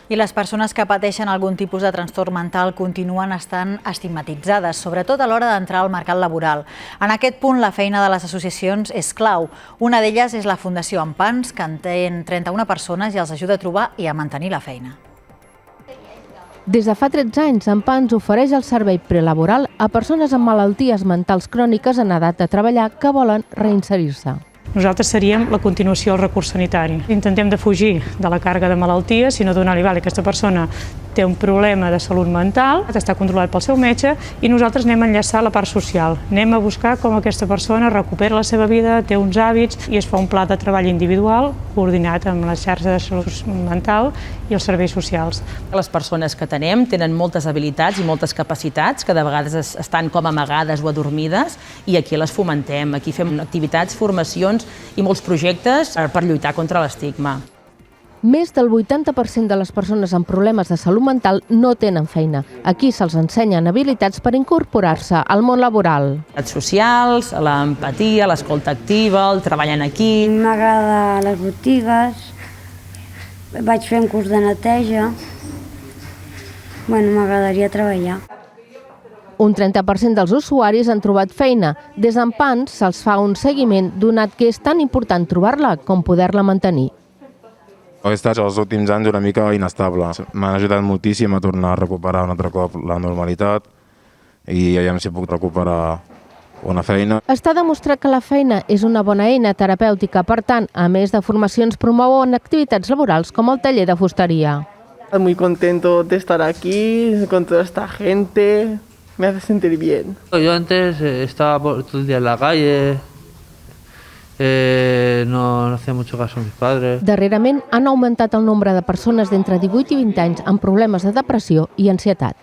I les persones que pateixen algun tipus de trastorn mental continuen estant estigmatitzades, sobretot a l'hora d'entrar al mercat laboral. En aquest punt, la feina de les associacions és clau. Una d'elles és la Fundació Ampans, que entén 31 persones i els ajuda a trobar i a mantenir la feina. Des de fa 13 anys, Ampans ofereix el servei prelaboral a persones amb malalties mentals cròniques en edat de treballar que volen reinserir-se. Nosaltres seríem la continuació del recurs sanitari. Intentem de fugir de la càrrega de malaltia, sinó donar-li que aquesta persona té un problema de salut mental, està controlat pel seu metge i nosaltres anem a enllaçar la part social. Anem a buscar com aquesta persona recupera la seva vida, té uns hàbits i es fa un pla de treball individual coordinat amb la xarxa de salut mental i els serveis socials. Les persones que tenem tenen moltes habilitats i moltes capacitats que de vegades estan com amagades o adormides i aquí les fomentem. Aquí fem activitats, formacions i molts projectes per lluitar contra l'estigma. Més del 80% de les persones amb problemes de salut mental no tenen feina. Aquí se'ls ensenyen habilitats per incorporar-se al món laboral. Les socials, l'empatia, l'escolta activa, el treball en equip. M'agrada les botigues, vaig fer un curs de neteja. M'agradaria treballar. Un 30% dels usuaris han trobat feina. Des d'Ampans se'ls fa un seguiment, donat que és tan important trobar-la com poder-la mantenir. He estat els últims anys una mica inestable. M'han ajudat moltíssim a tornar a recuperar un altre cop la normalitat i aviam si puc recuperar una feina. Està demostrat que la feina és una bona eina terapèutica, per tant, a més de formacions, promouen activitats laborals com el taller de fusteria. Muy contento de estar aquí con toda esta gente. Me hace sentir bien. Yo antes estaba todo el día en la calle, no hacía mucho caso a mis padres. Darrerament han augmentat el nombre de persones d'entre 18 i 20 anys amb problemes de depressió i ansietat.